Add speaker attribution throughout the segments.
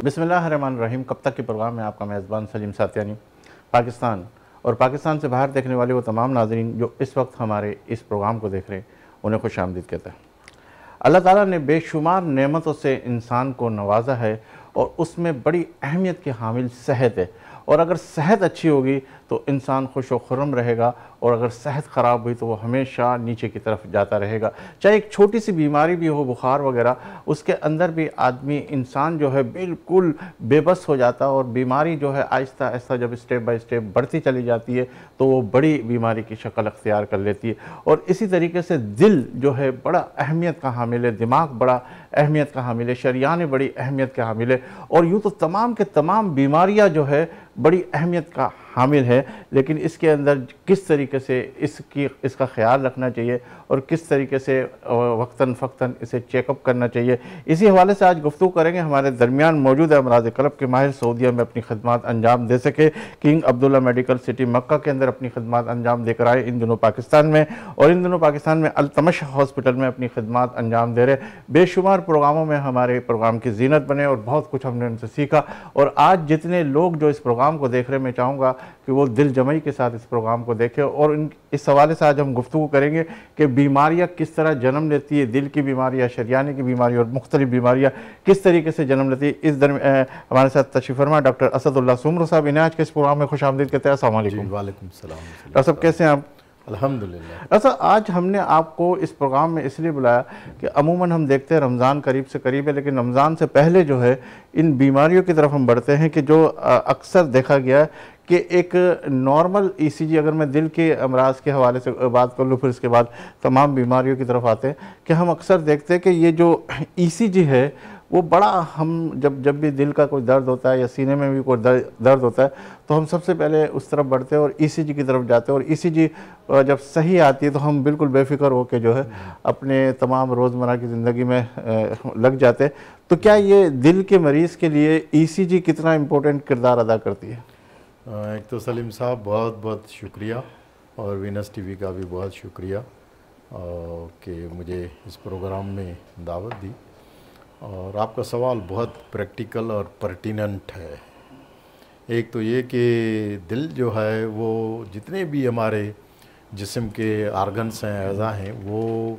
Speaker 1: बिस्मिल्लाहिर्रहमानिर्रहीम। कब तक के प्रोग्राम में आपका मेज़बान सलीम सातियानी। पाकिस्तान और पाकिस्तान से बाहर देखने वाले वो तमाम नाज़रीन जो इस वक्त हमारे इस प्रोग्राम को देख रहे हैं, उन्हें खुश आमदीद कहता है। अल्लाह ताला ने बेशुमार नेमतों से इंसान को नवाजा है और उसमें बड़ी अहमियत की हामिल सेहत है। और अगर सेहत अच्छी होगी तो इंसान खुश व खुर्रम रहेगा, और अगर सेहत ख़राब हुई तो वो हमेशा नीचे की तरफ जाता रहेगा। चाहे एक छोटी सी बीमारी भी हो, बुखार वगैरह, उसके अंदर भी आदमी इंसान जो है बिल्कुल बेबस हो जाता है। और बीमारी जो है आहिस्ता आहिस्ता जब स्टेप बाय स्टेप बढ़ती चली जाती है तो वो बड़ी बीमारी की शक्ल अख्तियार कर लेती है। और इसी तरीके से दिल जो है बड़ा अहमियत का हामिल है, दिमाग बड़ा अहमियत का हामिल है, शरियाने बड़ी अहमियत का हामिल है। और यूँ तो तमाम के तमाम बीमारियाँ जो है बड़ी अहमियत का हामिल है, लेकिन इसके अंदर किस तरीके से इसका ख्याल रखना चाहिए और किस तरीके से वक्तन फ़क्तन इसे चेकअप करना चाहिए, इसी हवाले से आज गुफ्तगू करेंगे। हमारे दरमियान मौजूद है अमराज़ क़ल्ब के माहिर, सऊदीया में अपनी खिदमत अंजाम दे सके, किंग अब्दुल्ला मेडिकल सिटी मक्का के अंदर अपनी खिदमत अंजाम देकर आए इन दिनों पाकिस्तान में, और इन दिनों पाकिस्तान में अल-तमश हॉस्पिटल में अपनी खिदमत अंजाम दे रहे। बेशुमार प्रोग्रामों में हमारे प्रोग्राम की जीनत बने और बहुत कुछ हमने उनसे सीखा। और आज जितने लोग जो इस प्रोग्राम को देख रहे हैं, मैं चाहूँगा कि वो दिल जमई के साथ इस प्रोग्राम को देखें। और इस हवाले से आज हम गुफ्तगू करेंगे कि बीमारियाँ किस तरह जन्म लेती है, दिल की बीमारियाँ, शरियाने की बीमारी और मुख्तलिफ बीमारियाँ किस तरीके से जन्म लेती है। इस हमारे साथ तशरीफ़ फरमा डॉक्टर असदुल्लाह सुमर साहब, इन्हें आज के इस प्रोग्राम में खुश आमदीद कहते हैं। अस्सलाम वालेकुम।
Speaker 2: वालेकुम सलाम।
Speaker 1: डॉक्टर साहब कैसे हैं आप?
Speaker 2: अल्हम्दुलिल्लाह।
Speaker 1: ऐसा आज हमने आपको इस प्रोग्राम में इसलिए बुलाया कि अमूमन हम देखते हैं रमज़ान करीब से करीब है, लेकिन रमज़ान से पहले जो है इन बीमारियों की तरफ हम बढ़ते हैं कि जो अक्सर देखा गया है कि एक नॉर्मल ईसीजी, अगर मैं दिल के अमराज के हवाले से बात कर लूँ, फिर इसके बाद तमाम बीमारियों की तरफ आते हैं कि हम अक्सर देखते हैं कि ये जो ईसीजी है वो बड़ा, हम जब भी दिल का कोई दर्द होता है या सीने में भी कोई दर्द होता है तो हम सबसे पहले उस तरफ बढ़ते हैं और ईसीजी की तरफ जाते हैं। और ईसीजी जब सही आती है तो हम बिल्कुल बेफिक्र होकर जो है अपने तमाम रोज़मर्रा की ज़िंदगी में लग जाते हैं। तो क्या ये दिल के मरीज़ के लिए ईसीजी कितना इम्पोर्टेंट किरदार अदा करती है?
Speaker 2: एक तो सलीम साहब बहुत बहुत शुक्रिया, और वीनस टीवी का भी बहुत शुक्रिया कि मुझे इस प्रोग्राम में दावत दी। और आपका सवाल बहुत प्रैक्टिकल और पर्टिनेंट है। एक तो ये कि दिल जो है वो जितने भी हमारे जिस्म के आर्गन्स हैं, अज़ा हैं, वो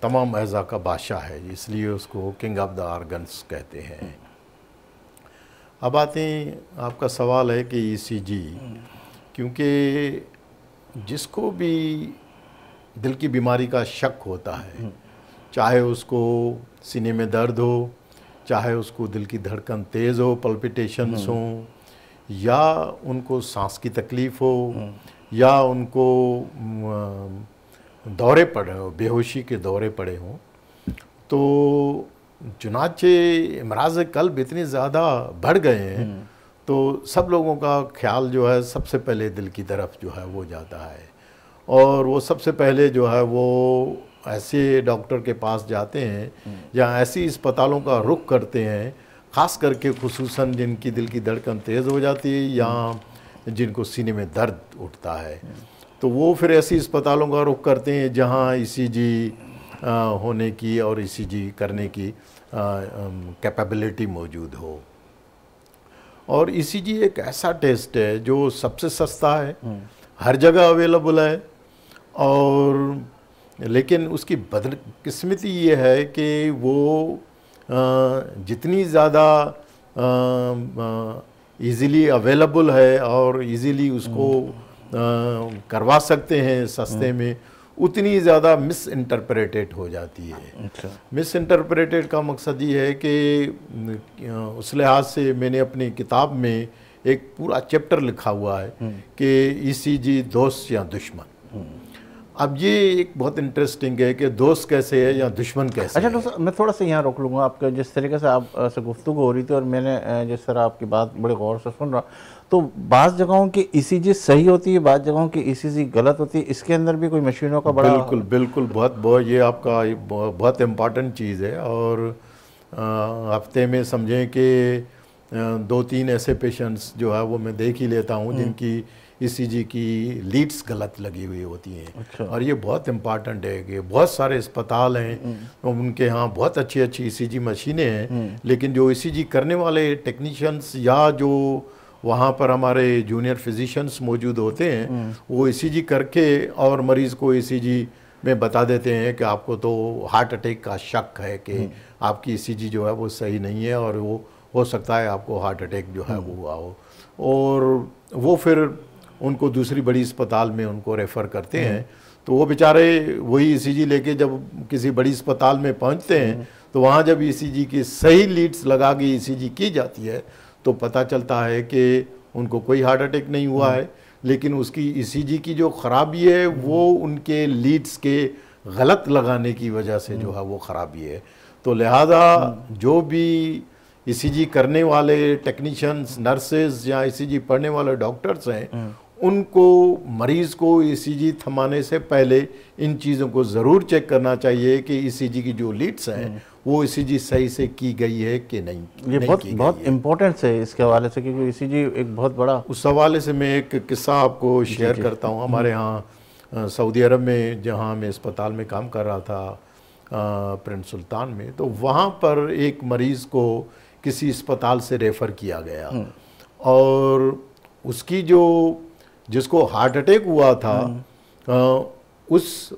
Speaker 2: तमाम अज़ा का बादशाह है, इसलिए उसको किंग ऑफ द आर्गन्स कहते हैं। अब आते हैं, आपका सवाल है कि ईसीजी, क्योंकि जिसको भी दिल की बीमारी का शक होता है, चाहे उसको सीने में दर्द हो, चाहे उसको दिल की धड़कन तेज़ हो, पल्पिटेशंस हों, या उनको सांस की तकलीफ़ हो, या उनको दौरे पड़े हो, बेहोशी के दौरे पड़े हों, तो चुनाचे अमराज़ क़ल्ब इतने ज़्यादा बढ़ गए हैं तो सब लोगों का ख्याल जो है सबसे पहले दिल की तरफ जो है वो जाता है। और वो सबसे पहले जो है वो ऐसे डॉक्टर के पास जाते हैं या ऐसी अस्पतालों का रुख करते हैं, ख़ास करके खुसूसन जिनकी दिल की धड़कन तेज़ हो जाती है या जिनको सीने में दर्द उठता है, तो वो फिर ऐसी अस्पतालों का रुख करते हैं जहाँ ईसीजी होने की और ईसीजी करने की कैपेबिलिटी मौजूद हो। और ईसीजी एक ऐसा टेस्ट है जो सबसे सस्ता है, हर जगह अवेलेबल है, और लेकिन उसकी बदकिस्मती ये है कि वो जितनी ज़्यादा इजीली अवेलेबल है और इजीली उसको करवा सकते हैं सस्ते में, उतनी ज़्यादा मिस इंटरप्रेटेड हो जाती है।
Speaker 1: अच्छा।
Speaker 2: मिस इंटरप्रेटेड का मकसद ये है कि उस लिहाज से मैंने अपनी किताब में एक पूरा चैप्टर लिखा हुआ है कि ईसीजी दोस्त या दुश्मन। अब ये एक बहुत इंटरेस्टिंग है कि दोस्त कैसे है या दुश्मन कैसे है।
Speaker 1: अच्छा, मैं थोड़ा सा यहाँ रोक लूँगा। आपके जिस तरीके से आप से गुफ्तगू हो रही थी और मैंने जिस तरह आपकी बात बड़े गौर से सुन रहा, तो बाज़ जगहों की ईसीजी सही होती है, बाज़ जगहों की ईसीजी गलत होती है, इसके अंदर भी कोई मशीनों का बड़ा
Speaker 2: बिल्कुल बिल्कुल बहुत ये आपका बहुत इम्पॉर्टेंट चीज़ है। और हफ्ते में समझें कि 2-3 ऐसे पेशेंट्स जो है वो मैं देख ही लेता हूँ जिनकी ईसीजी की लीड्स गलत लगी हुई होती हैं।
Speaker 1: अच्छा।
Speaker 2: और ये बहुत इम्पॉर्टेंट है कि बहुत सारे अस्पताल हैं, उनके यहाँ बहुत अच्छी अच्छी ईसीजी मशीनें हैं, लेकिन जो ईसीजी करने वाले टेक्नीशियंस या जो वहाँ पर हमारे जूनियर फिजिशियंस मौजूद होते हैं, वो ईसीजी करके और मरीज़ को ईसीजी में बता देते हैं कि आपको तो हार्ट अटैक का शक है कि आपकी ईसीजी जो है वो सही नहीं है और वो हो सकता है आपको हार्ट अटैक जो है वो हुआ हो। और वो फिर उनको दूसरी बड़ी अस्पताल में उनको रेफ़र करते हैं। तो वो बेचारे वही ईसीजी लेके जब किसी बड़ी अस्पताल में पहुंचते हैं, तो वहाँ जब ईसीजी की सही लीड्स लगा के ईसीजी की जाती है तो पता चलता है कि उनको कोई हार्ट अटैक नहीं हुआ है, लेकिन उसकी ईसीजी की जो ख़राबी है वो उनके लीड्स के गलत लगाने की वजह से जो है वो ख़राबी है। तो लिहाजा जो भी ईसीजी करने वाले टेक्नीशियंस, नर्सेज या ईसीजी पढ़ने वाले डॉक्टर्स हैं, उनको मरीज़ को ईसीजी थमाने से पहले इन चीज़ों को ज़रूर चेक करना चाहिए कि ईसीजी की जो लीड्स हैं वो ईसीजी सही से की गई है कि नहीं।
Speaker 1: ये बहुत इम्पोर्टेंट है इसके हवाले से, क्योंकि ईसीजी एक बहुत बड़ा।
Speaker 2: उस हवाले से मैं एक किस्सा आपको शेयर करता हूँ। हमारे यहाँ सऊदी अरब में, जहाँ मैं अस्पताल में काम कर रहा था प्रिंस सुल्तान में, तो वहाँ पर एक मरीज़ को किसी अस्पताल से रेफ़र किया गया और उसकी जिसको हार्ट अटैक हुआ था उस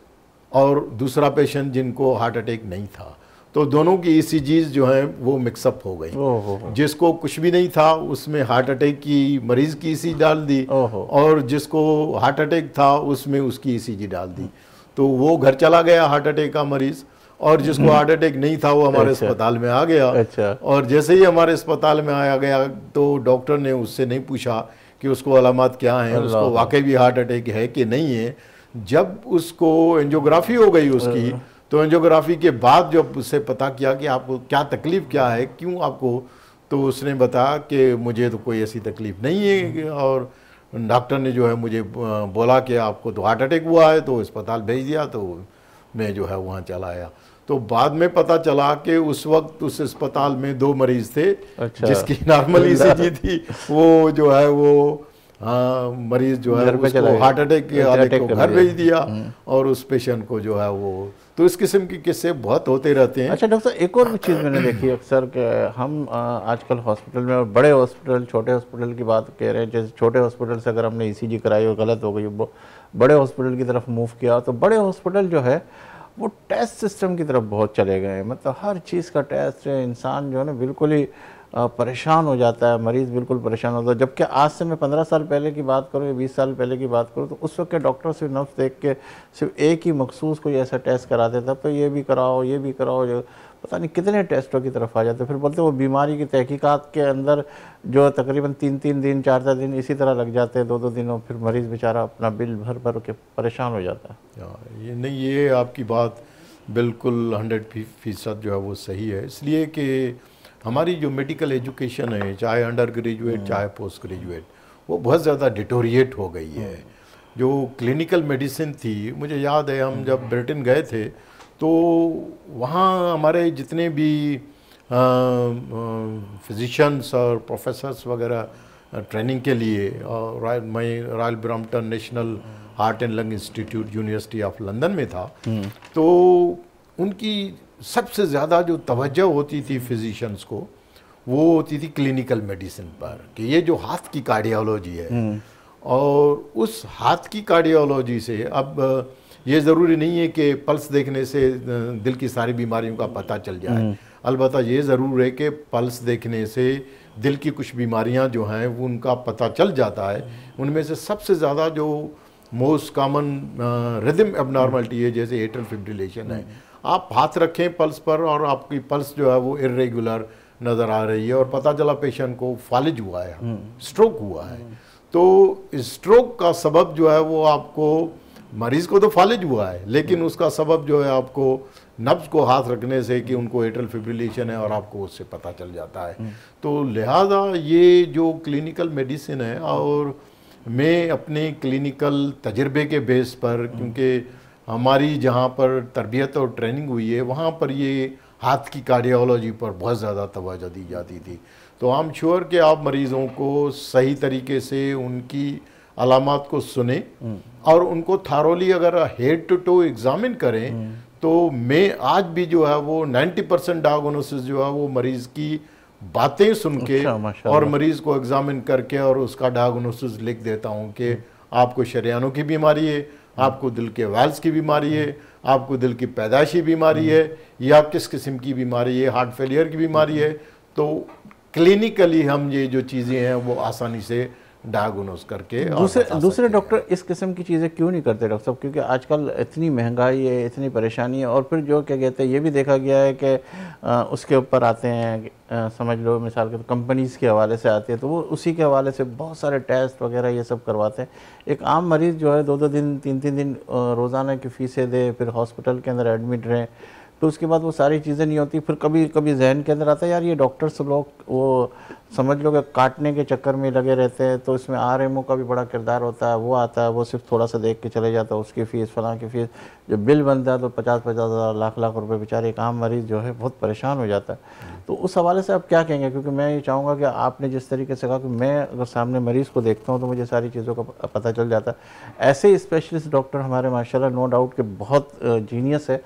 Speaker 2: और दूसरा पेशेंट जिनको हार्ट अटैक नहीं था, तो दोनों की ईसीजीज जो हैं वो मिक्सअप हो गई। जिसको कुछ भी नहीं था उसमें हार्ट अटैक की मरीज़ की ईसीजी डाल दी और जिसको हार्ट अटैक था उसमें उसकी ईसीजी डाल दी। तो वो घर चला गया हार्ट अटैक का मरीज़, और जिसको हार्ट अटैक नहीं था वो हमारे अस्पताल में आ गया। और जैसे ही हमारे अस्पताल में आया गया तो डॉक्टर ने उससे नहीं पूछा कि उसको अलामत क्या है, उसको वाकई भी हार्ट अटैक है कि नहीं है। जब उसको एंजियोग्राफी हो गई उसकी, तो एंजियोग्राफी के बाद जब उससे पता किया कि आपको क्या तकलीफ़ क्या है, क्यों आपको, तो उसने बताया कि मुझे तो कोई ऐसी तकलीफ़ नहीं है और डॉक्टर ने जो है मुझे बोला कि आपको तो हार्ट अटैक हुआ है, तो अस्पताल भेज दिया। तो मैं जो है वहाँ चला आया। तो बाद में पता चला कि उस वक्त उस अस्पताल में 2 मरीज़ थे। अच्छा। जिसकी नॉर्मल ईसीजी थी वो जो है वो मरीज़ जो है उसको हार्ट अटैक के हालत को घर भेज दिया और उस पेशेंट को जो है वो। तो इस किस्म के किस्से बहुत होते रहते हैं।
Speaker 1: अच्छा डॉक्टर साहब, एक और भी चीज़ मैंने देखी अक्सर कि हम आजकल हॉस्पिटल में, और बड़े हॉस्पिटल छोटे हॉस्पिटल की बात कह रहे हैं, जैसे छोटे हॉस्पिटल से अगर हमने ईसीजी कराई और गलत हो गई, बड़े हॉस्पिटल की तरफ मूव किया, तो बड़े हॉस्पिटल जो है वो टेस्ट सिस्टम की तरफ बहुत चले गए हैं। मतलब हर चीज़ का टेस्ट है, इंसान जो है ना बिल्कुल ही परेशान हो जाता है, मरीज़ बिल्कुल परेशान होता है। जबकि आज से मैं 15 साल पहले की बात करूँ या 20 साल पहले की बात करूँ, तो उस वक्त के डॉक्टर सिर्फ नब्ज़ देख के सिर्फ एक ही मखसूस कोई ऐसा टेस्ट कराते थे, तो ये भी कराओ ये भी कराओ, जो पता नहीं कितने टेस्टों की तरफ आ जाते। फिर बोलते वो बीमारी की तहकीकात के अंदर जो तकरीबन 3-3 दिन 4-4 दिन इसी तरह लग जाते हैं, 2-2 दिनों, फिर मरीज़ बेचारा अपना बिल भर भर के परेशान हो जाता है।
Speaker 2: ये नहीं, ये आपकी बात बिल्कुल 100% जो है वो सही है। इसलिए कि हमारी जो मेडिकल एजुकेशन है, चाहे अंडर ग्रेजुएट चाहे पोस्ट ग्रेजुएट, वो बहुत ज़्यादा डिटोरिएट हो गई है। जो क्लिनिकल मेडिसिन थी, मुझे याद है हम जब ब्रिटेन गए थे तो वहाँ हमारे जितने भी फिजिशियंस और प्रोफेसर्स वगैरह ट्रेनिंग के लिए, और मैं royal Brampton national heart and lung institute university of London में था, तो उनकी सबसे ज़्यादा जो तवज्जो होती थी फिजिशियंस को, वो होती थी क्लिनिकल मेडिसिन पर, कि ये जो हाथ की कार्डियोलॉजी है, और उस हाथ की कार्डियोलॉजी से अब ये ज़रूरी नहीं है कि पल्स देखने से दिल की सारी बीमारियों का पता चल जाए। अलबत्ता ये ज़रूर है कि पल्स देखने से दिल की कुछ बीमारियां जो हैं वो उनका पता चल जाता है। उनमें से सबसे ज़्यादा जो मोस्ट कॉमन रिदम एबनॉर्मलिटी है, जैसे एट्रियल फिब्रिलेशन है। आप हाथ रखें पल्स पर और आपकी पल्स जो है वो इर्रेगुलर नज़र आ रही है और पता चला पेशेंट को फालिज हुआ है, स्ट्रोक हुआ है। तो स्ट्रोक का सबब जो है वो आपको, मरीज़ को तो फालिज हुआ है, लेकिन उसका सबब जो है आपको नब्ज़ को हाथ रखने से कि उनको एट्रियल फिब्रिलेशन है और आपको उससे पता चल जाता है। तो लिहाजा ये जो क्लिनिकल मेडिसिन है, और मैं अपने क्लिनिकल तजर्बे के बेस पर, क्योंकि हमारी जहाँ पर तरबियत और ट्रेनिंग हुई है वहाँ पर ये हाथ की कार्डियोलॉजी पर बहुत ज़्यादा तवज्जो दी जाती थी। तो आई एम श्योर कि आप मरीज़ों को सही तरीके से उनकी अलामात को सुने और उनको थारोली अगर हेड टू टो एग्जामिन करें तो मैं आज भी जो है वो 90% डायग्नोसिस जो है वो मरीज की बातें सुन के और मरीज को एग्जामिन करके और उसका डायग्नोसिस लिख देता हूं कि आपको शरियानों की बीमारी है, आपको दिल के वाल्व्स की बीमारी है, आपको दिल की पैदाइशी बीमारी है या किस किस्म की बीमारी है, हार्ट फेलियर की बीमारी है। तो क्लिनिकली हम ये जो चीज़ें हैं वो आसानी से डायग्नोस करके
Speaker 1: दूसरे डॉक्टर इस किस्म की चीज़ें क्यों नहीं करते डॉक्टर साहब? क्योंकि आजकल इतनी महंगाई है, इतनी परेशानी है, और फिर जो क्या कहते हैं ये भी देखा गया है कि उसके ऊपर आते हैं, समझ लो मिसाल के कंपनीज़ के हवाले से आते हैं, तो वो उसी के हवाले से बहुत सारे टेस्ट वगैरह ये सब करवाते हैं। एक आम मरीज़ जो है 2-2 दिन 3-3 दिन रोज़ाना की फ़ीसें दे, फिर हॉस्पिटल के अंदर एडमिट रहें, तो उसके बाद वो सारी चीज़ें नहीं होती। फिर कभी कभी जहन के अंदर आता है यार ये डॉक्टर्स लोग वो समझ लो कि काटने के चक्कर में लगे रहते हैं, तो इसमें आरएमओ का भी बड़ा किरदार होता है। वो आता है, वो सिर्फ थोड़ा सा देख के चले जाता है, उसकी फ़ीस फलां की फ़ीस, जब बिल बनता है तो 50-50 हज़ार लाख रुपए बेचारे एक आम मरीज़ जो है बहुत परेशान हो जाता है। तो उस हवाले से आप क्या कहेंगे? क्योंकि मैं ये चाहूँगा कि आपने जिस तरीके से कहा कि मैं अगर सामने मरीज़ को देखता हूँ तो मुझे सारी चीज़ों का पता चल जाता है। ऐसे स्पेशलिस्ट डॉक्टर हमारे माशाल्लाह नो डाउट के बहुत जीनियस है,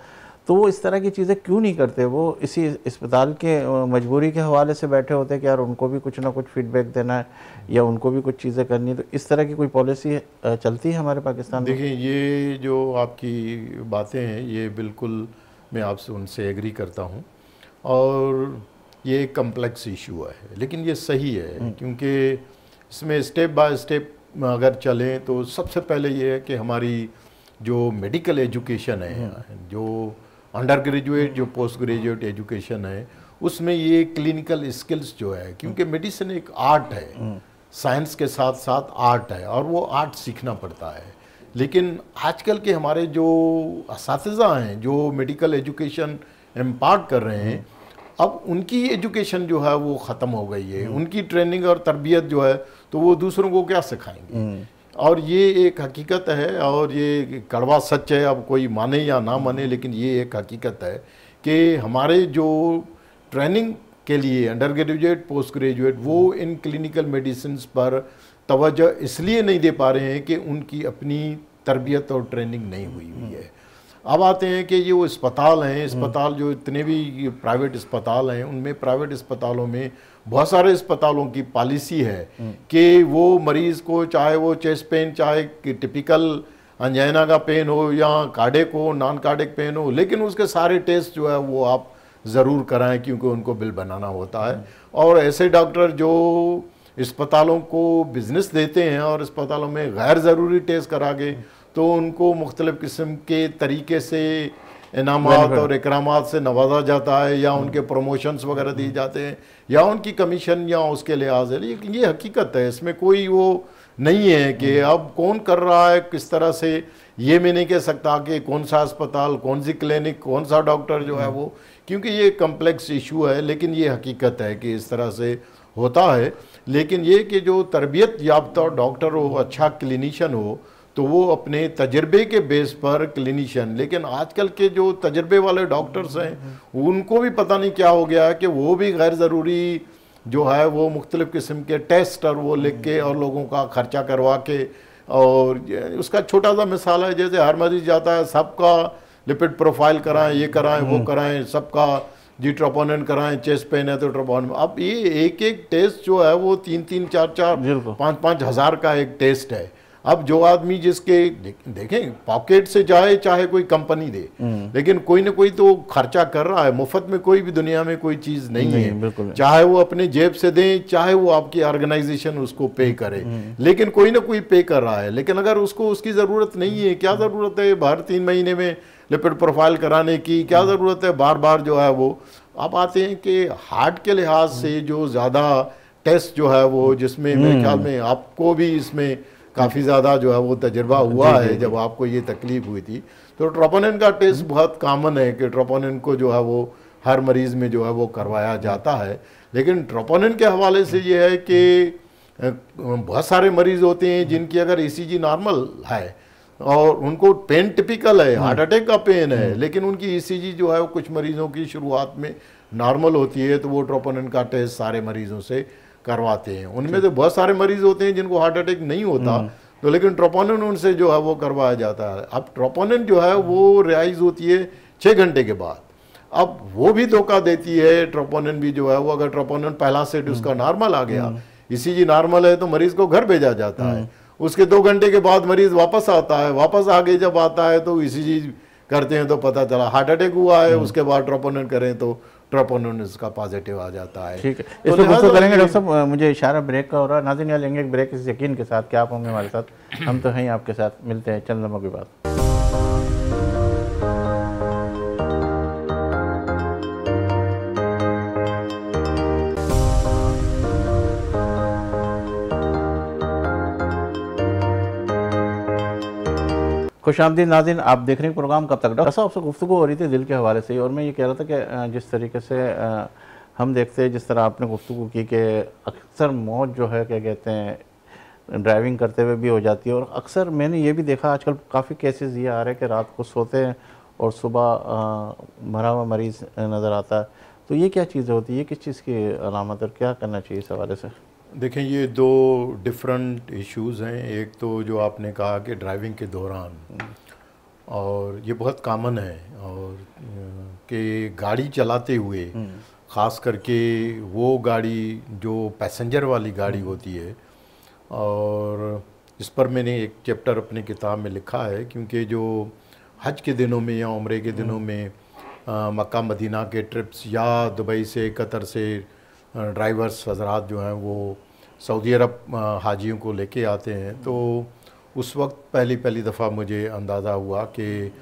Speaker 1: तो वो इस तरह की चीज़ें क्यों नहीं करते? वो इसी अस्पताल के मजबूरी के हवाले से बैठे होते हैं कि यार उनको भी कुछ ना कुछ फीडबैक देना है या उनको भी कुछ चीज़ें करनी है। तो इस तरह की कोई पॉलिसी चलती है हमारे पाकिस्तान में?
Speaker 2: देखिए, ये जो आपकी बातें हैं ये बिल्कुल मैं आपसे उनसे एग्री करता हूँ और ये एक कम्प्लेक्स इशू है, लेकिन ये सही है क्योंकि इसमें स्टेप बाय स्टेप अगर चलें तो सबसे पहले ये है कि हमारी जो मेडिकल एजुकेशन है, जो अंडर ग्रेजुएट जो पोस्ट ग्रेजुएट एजुकेशन है, उसमें ये क्लिनिकल स्किल्स जो है, क्योंकि मेडिसिन एक आर्ट है, साइंस के साथ साथ आर्ट है और वो आर्ट सीखना पड़ता है। लेकिन आजकल के हमारे जो असातिज़ा हैं जो मेडिकल एजुकेशन इम्पार्ट कर रहे हैं, अब उनकी एजुकेशन जो है वो ख़त्म हो गई है। उनकी ट्रेनिंग और तरबियत जो है तो वो दूसरों को क्या सिखाएंगे? और ये एक हकीकत है और ये कड़वा सच है, अब कोई माने या ना माने, लेकिन ये एक हकीकत है कि हमारे जो ट्रेनिंग के लिए अंडर ग्रेजुएट पोस्ट ग्रेजुएट वो इन क्लिनिकल मेडिसिन पर तवज्जो इसलिए नहीं दे पा रहे हैं कि उनकी अपनी तरबियत और ट्रेनिंग नहीं हुई है। अब आते हैं कि ये वो अस्पताल हैं, अस्पताल जो इतने भी प्राइवेट अस्पताल हैं, उनमें प्राइवेट अस्पतालों में बहुत सारे अस्पतालों की पॉलिसी है कि वो मरीज़ को चाहे वो चेस्ट पेन, चाहे टिपिकल अंजाइना का पेन हो या कार्डिक हो, नॉन कार्डिक पेन हो, लेकिन उसके सारे टेस्ट जो है वो आप ज़रूर कराएं क्योंकि उनको बिल बनाना होता है। और ऐसे डॉक्टर जो अस्पतालों को बिजनेस देते हैं और अस्पतालों में गैर ज़रूरी टेस्ट करा के तो उनको मुख्तलिफ़ किस्म के तरीके से इनामात और इकरामात से नवाजा जाता है या उनके प्रमोशंस वगैरह दिए जाते हैं या उनकी कमीशन या उसके लिहाज है। लेकिन ये हकीकत है, इसमें कोई वो नहीं है कि अब कौन कर रहा है किस तरह से, ये मैं नहीं कह सकता कि कौन सा अस्पताल, कौन सी क्लिनिक, कौन सा डॉक्टर जो है वो, क्योंकि ये कम्प्लेक्स इशू है। लेकिन ये हकीकत है कि इस तरह से होता है। लेकिन ये कि जो तरबियत याफ्ता डॉक्टर हो, अच्छा क्लिनिशियन हो, तो वो अपने तजर्बे के बेस पर क्लिनिशियन, लेकिन आजकल के जो तजर्बे वाले डॉक्टर्स हैं उनको भी पता नहीं क्या हो गया है कि वो भी गैर ज़रूरी जो है वो मुख्तलिफ़ किस्म के टेस्ट और वो लिख के और लोगों का खर्चा करवा के, और उसका छोटा सा मिसाल है जैसे हर मरीज जाता है सबका लिपिड प्रोफाइल कराएं, ये कराएं, वो कराएं, सबका जी ट्रोपोनिन कराएं, चेस्ट पेन है तो ट्रोपोनिन। अब ये एक एक टेस्ट जो है वो 3-3, 4-4, 5-5 हज़ार का एक टेस्ट है। अब जो आदमी जिसके देखें पॉकेट से जाए चाहे कोई कंपनी दे, लेकिन कोई ना कोई तो खर्चा कर रहा है। मुफ्त में कोई भी दुनिया में कोई चीज़ नहीं है, चाहे वो अपने जेब से दें चाहे वो आपकी ऑर्गेनाइजेशन उसको पे करे, लेकिन कोई ना कोई पे कर रहा है। लेकिन अगर उसको उसकी ज़रूरत नहीं है, क्या ज़रूरत है हर 3 महीने में लिपिड प्रोफाइल कराने की, क्या ज़रूरत है बार बार जो है वो। अब आते हैं कि हार्ट के लिहाज से जो ज़्यादा टेस्ट जो है वो, जिसमें मेरे ख्याल में आपको भी इसमें काफ़ी ज़्यादा जो है वो तजर्बा हुआ है जब आपको ये तकलीफ हुई थी, तो ट्रोपोनिन का टेस्ट बहुत कॉमन है कि ट्रोपोनिन को जो है वो हर मरीज़ में जो है वो करवाया जाता है। लेकिन ट्रोपोनिन के हवाले से ये है कि बहुत सारे मरीज़ होते हैं जिनकी अगर ईसीजी नॉर्मल है और उनको पेन टिपिकल है, हार्ट अटैक का पेन है, लेकिन उनकी ईसीजी जो है वो कुछ मरीज़ों की शुरुआत में नॉर्मल होती है, तो वो ट्रोपोनिन का टेस्ट सारे मरीज़ों से करवाते हैं। उनमें तो बहुत सारे मरीज होते हैं जिनको हार्ट अटैक नहीं होता, तो लेकिन ट्रोपोनिन उनसे जो है वो करवाया जाता है। अब ट्रोपोनिन जो है वो रिहाइज होती है 6 घंटे के बाद। अब वो भी धोखा देती है, ट्रोपोनिन भी जो है वो, अगर ट्रोपोनिन पहला सेट उसका नॉर्मल आ गया, ईसीजी नॉर्मल है, तो मरीज को घर भेजा जाता है। उसके 2 घंटे के बाद मरीज वापस आता है, वापस आगे जब आता है तो ईसीजी करते हैं तो पता चला हार्ट अटैक हुआ है। उसके बाद ट्रोपोनिन करें तो ट्रोपोनिन इसका पॉजिटिव आ जाता है।
Speaker 1: ठीक है, इस पर गुफ्तगू करेंगे डॉक्टर साहब। मुझे इशारा ब्रेक का हो रहा है, नाज़रीन यहाँ लेंगे एक ब्रेक इस यकीन के साथ कि आप होंगे हमारे साथ, हम तो हैं आपके साथ। मिलते हैं चंद लम्हों के बाद। खुशामदीद नाज़रीन, आप देख रहे हैं प्रोग्राम कब तक। डॉक्टर साहब से गुफ्तगू हो रही थी दिल के हवाले से, और मैं ये कह रहा था कि जिस तरीके से हम देखते हैं, जिस तरह आपने गुफ्तगू की कि अक्सर मौत जो है क्या कहते हैं ड्राइविंग करते हुए भी हो जाती है, और अक्सर मैंने ये भी देखा आजकल काफ़ी केसेस ये आ रहे हैं कि रात को सोते हैं और सुबह मरा हुआ मरीज़ नज़र आता है। तो ये क्या चीज़ होती है, ये किस चीज़ की अलामत, और क्या करना चाहिए इस हवाले से?
Speaker 2: देखें, ये 2 डिफरेंट इश्यूज़ हैं। एक तो जो आपने कहा कि ड्राइविंग के दौरान, और ये बहुत कॉमन है, और कि गाड़ी चलाते हुए ख़ास करके वो गाड़ी जो पैसेंजर वाली गाड़ी होती है, और इस पर मैंने एक चैप्टर अपनी किताब में लिखा है, क्योंकि जो हज के दिनों में या उम्रे के दिनों में मक्का मदीना के ट्रिप्स या दुबई से कतर से ड्राइवर्स हजरात जो हैं वो सऊदी अरब हाजियों को लेके आते हैं, तो उस वक्त पहली दफ़ा मुझे अंदाज़ा हुआ कि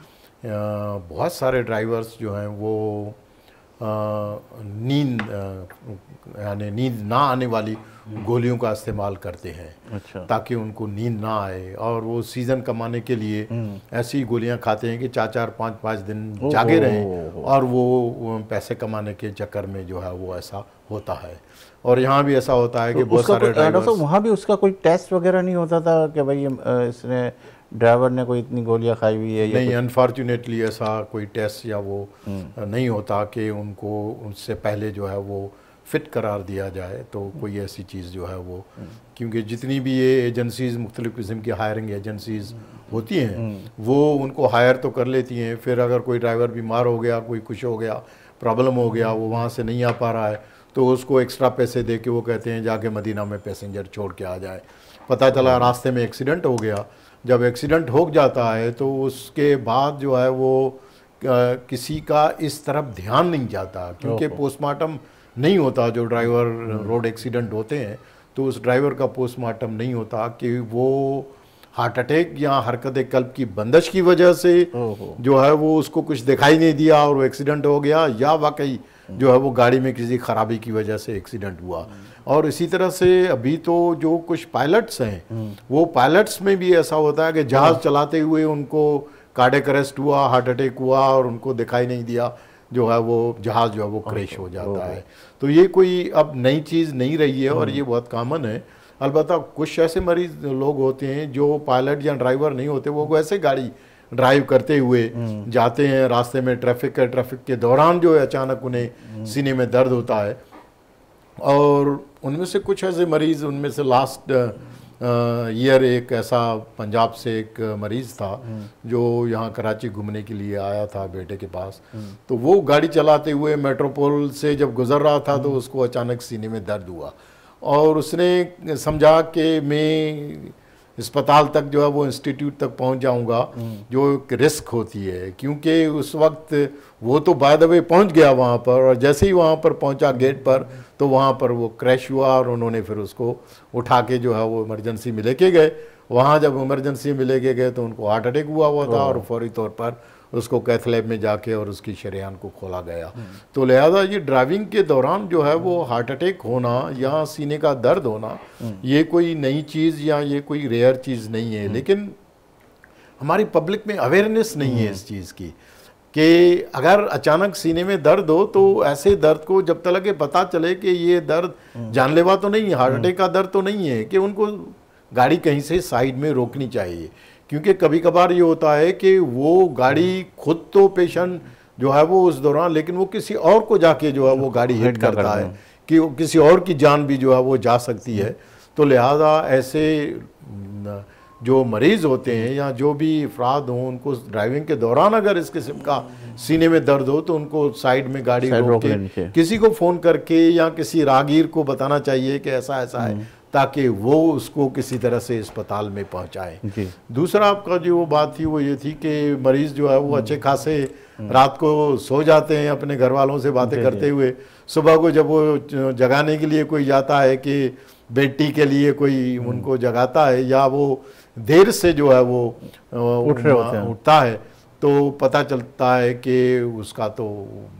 Speaker 2: बहुत सारे ड्राइवर्स जो हैं वो नींद यानी नींद ना आने वाली गोलियों का इस्तेमाल करते हैं।
Speaker 1: अच्छा।
Speaker 2: ताकि उनको नींद ना आए, और वो सीज़न कमाने के लिए ऐसी गोलियां खाते हैं कि 4-4, 5-5 दिन जागे रहें, और वो पैसे कमाने के चक्कर में जो है वो ऐसा होता है। और यहाँ भी ऐसा होता है कि बहुत सारे ड्राइवर्स,
Speaker 1: वहाँ भी उसका कोई टेस्ट वगैरह नहीं होता था कि भाई इसने ड्राइवर ने कोई इतनी गोलियां खाई हुई है?
Speaker 2: नहीं, अनफॉर्चुनेटली ऐसा कोई टेस्ट या वो नहीं होता कि उनको उनसे पहले जो है वो फिट करार दिया जाए। तो कोई ऐसी चीज़ जो है वो, क्योंकि जितनी भी ये एजेंसीज़, मुख्तलिफ़ किस्म की हायरिंग एजेंसीज़ होती हैं, वो उनको हायर तो कर लेती हैं, फिर अगर कोई ड्राइवर बीमार हो गया, कोई कुछ हो गया, प्रॉब्लम हो गया, वो वहाँ से नहीं आ पा रहा है, तो उसको एक्स्ट्रा पैसे दे के वो कहते हैं जाके मदीना में पैसेंजर छोड़ के आ जाए। पता चला रास्ते में एक्सीडेंट हो गया। जब एक्सीडेंट हो जाता है तो उसके बाद जो है वो किसी का इस तरफ ध्यान नहीं जाता, क्योंकि पोस्टमार्टम नहीं होता। जो ड्राइवर रोड एक्सीडेंट होते हैं तो उस ड्राइवर का पोस्टमार्टम नहीं होता कि वो हार्ट अटैक या हरकत कल्ब की बंदिश की वजह से जो है वो उसको कुछ दिखाई नहीं दिया और वो एक्सीडेंट हो गया, या वाकई जो है वो गाड़ी में किसी खराबी की वजह से एक्सीडेंट हुआ। और इसी तरह से अभी तो जो कुछ पायलट्स हैं, वो पायलट्स में भी ऐसा होता है कि जहाज़ चलाते हुए उनको कार्डियक अरेस्ट हुआ, हार्ट अटैक हुआ, और उनको दिखाई नहीं दिया, जो है वो जहाज़ जो है वो क्रैश हो जाता है। तो ये कोई अब नई चीज़ नहीं रही है, और ये बहुत कॉमन है। अलबत्ता कुछ ऐसे मरीज लोग होते हैं जो पायलट या ड्राइवर नहीं होते, वो वैसे गाड़ी ड्राइव करते हुए जाते हैं, रास्ते में ट्रैफिक के दौरान जो है अचानक उन्हें सीने में दर्द होता है। और उनमें से कुछ ऐसे मरीज़, उनमें से लास्ट ईयर एक ऐसा पंजाब से एक मरीज़ था जो यहाँ कराची घूमने के लिए आया था बेटे के पास। तो वो गाड़ी चलाते हुए मेट्रोपोल से जब गुज़र रहा था तो उसको अचानक सीने में दर्द हुआ, और उसने समझा कि मैं अस्पताल तक जो है वो इंस्टीट्यूट तक पहुंच जाऊंगा, जो एक रिस्क होती है, क्योंकि उस वक्त वो तो बाय द वे पहुंच गया वहाँ पर, और जैसे ही वहाँ पर पहुंचा गेट पर तो वहाँ पर वो क्रैश हुआ, और उन्होंने फिर उसको उठा के जो है वो इमरजेंसी में लेके गए। वहाँ जब इमरजेंसी में लेके गए तो उनको हार्ट अटैक हुआ था, और फौरी तौर पर उसको कैथ लैब में जाके और उसकी शरेयान को खोला गया। तो लिहाजा ये ड्राइविंग के दौरान जो है वो हार्ट अटैक होना या सीने का दर्द होना, ये कोई नई चीज़ या ये कोई रेयर चीज़ नहीं है, लेकिन हमारी पब्लिक में अवेयरनेस नहीं है इस चीज़ की कि अगर अचानक सीने में दर्द हो तो ऐसे दर्द को जब तक के पता चले कि ये दर्द जानलेवा तो नहीं है, हार्ट अटैक का दर्द तो नहीं है, कि उनको गाड़ी कहीं से साइड में रोकनी चाहिए। क्योंकि कभी कभार ये होता है कि वो गाड़ी खुद तो पेशेंट जो है वो उस दौरान, लेकिन वो किसी और को जाके जो है वो गाड़ी हिट करता है कि किसी और की जान भी जो है वो जा सकती है। तो लिहाजा ऐसे जो मरीज़ होते हैं या जो भी अफराद हों, उनको ड्राइविंग के दौरान अगर इस किस्म का सीने में दर्द हो तो उनको साइड में गाड़ी रोक के किसी को फ़ोन करके या किसी राहगीर को बताना चाहिए कि ऐसा ऐसा है, ताकि वो उसको किसी तरह से अस्पताल में पहुंचाए। दूसरा आपका जो वो बात थी वो ये थी कि मरीज़ जो है वो अच्छे खासे रात को सो जाते हैं अपने घर वालों से बातें करते हुए, सुबह को जब वो जगाने के लिए कोई जाता है कि बेटी के लिए कोई उनको जगाता है या वो देर से जो है वो उठता है, तो पता चलता है कि उसका तो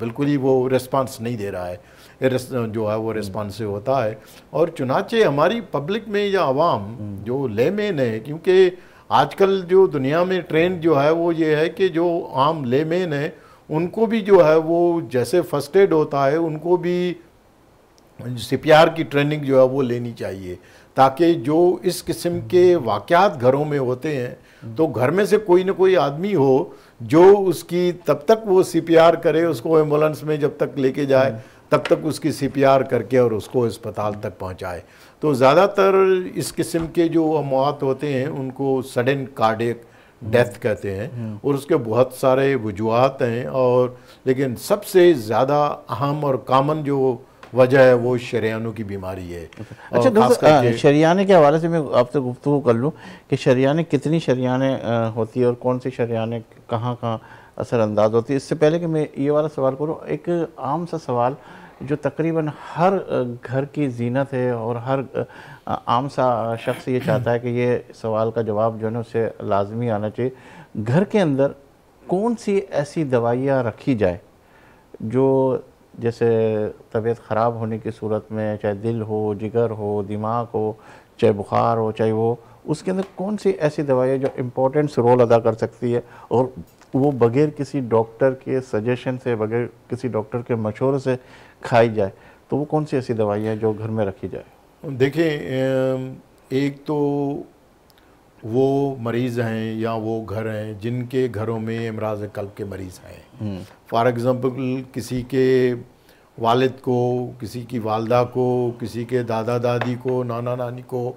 Speaker 2: बिल्कुल ही वो रिस्पांस नहीं दे रहा है, जो है वो रिस्पॉन्सिव होता है। और चुनाचे हमारी पब्लिक में या आवाम जो लेमेन है, क्योंकि आजकल जो दुनिया में ट्रेंड जो है वो ये है कि जो आम लेमेन है उनको भी जो है वो जैसे फर्स्ट एड होता है उनको भी CPR की ट्रेनिंग जो है वो लेनी चाहिए, ताकि जो इस किस्म के वाक़यात घरों में होते हैं तो घर में से कोई ना कोई आदमी हो जो उसकी तब तक वो CPR करे, उसको एम्बुलेंस में जब तक लेके जाए तब तक उसकी CPR करके और उसको अस्पताल तक पहुंचाए। तो ज़्यादातर इस किस्म के जो मौत होते हैं उनको सडन कार्डियक डेथ कहते हैं और उसके बहुत सारे वजूहात हैं, और लेकिन सबसे ज़्यादा अहम और कॉमन जो वजह है वो शरियानों की बीमारी है।
Speaker 1: अच्छा दोस्तों, शरियाने के हवाले से मैं आपसे गुफ्तगू कर लूँ कि शरियाने कितनी शरियाने होती है और कौन सी शरियाने कहाँ कहाँ असरअंदाज होती है। इससे पहले कि मैं ये वाला सवाल करूँ, एक आम सा सवाल जो तकरीबन हर घर की जीनत है और हर आम सा शख्स ये चाहता है कि ये सवाल का जवाब जो है ना उसे लाजमी आना चाहिए, घर के अंदर कौन सी ऐसी दवाइयाँ रखी जाए जो जैसे तबीयत ख़राब होने की सूरत में, चाहे दिल हो, जिगर हो, दिमाग हो, चाहे बुखार हो, चाहे वो, उसके अंदर कौन सी ऐसी दवाइयाँ जो इम्पोर्टेंट रोल अदा कर सकती है और वो बग़ैर किसी डॉक्टर के सजेशन से, बग़ैर किसी डॉक्टर के मशवरे से खाई जाए, तो वो कौन सी ऐसी दवाइयाँ जो घर में रखी जाए?
Speaker 2: देखिए, एक तो वो मरीज़ हैं या वो घर हैं जिनके घरों में इमराज़ कल्ब के मरीज़ हैं। फॉर एग्ज़ाम्पल किसी के वालिद को, किसी की वालदा को, किसी के दादा दादी को, नाना नानी को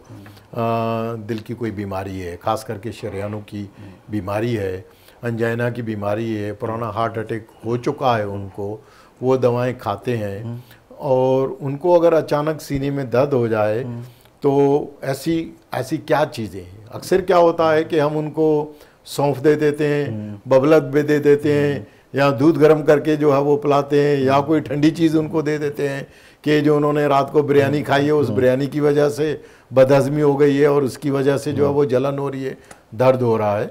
Speaker 2: दिल की कोई बीमारी है, ख़ास करके शरियानों की बीमारी है, अंजाइना की बीमारी है, पुराना हार्ट अटैक हो चुका है उनको, वो दवाएं खाते हैं और उनको अगर अचानक सीने में दर्द हो जाए तो ऐसी क्या चीज़ें हैं। अक्सर क्या होता है कि हम उनको सौंफ दे देते हैं, बबलत भी दे देते हैं, या दूध गर्म करके जो है वो पिलाते हैं, या कोई ठंडी चीज़ उनको दे देते हैं कि जो उन्होंने रात को बिरयानी खाई है उस बिरयानी की वजह से बदहज़मी हो गई है और उसकी वजह से जो है वो जलन हो रही है, दर्द हो रहा है,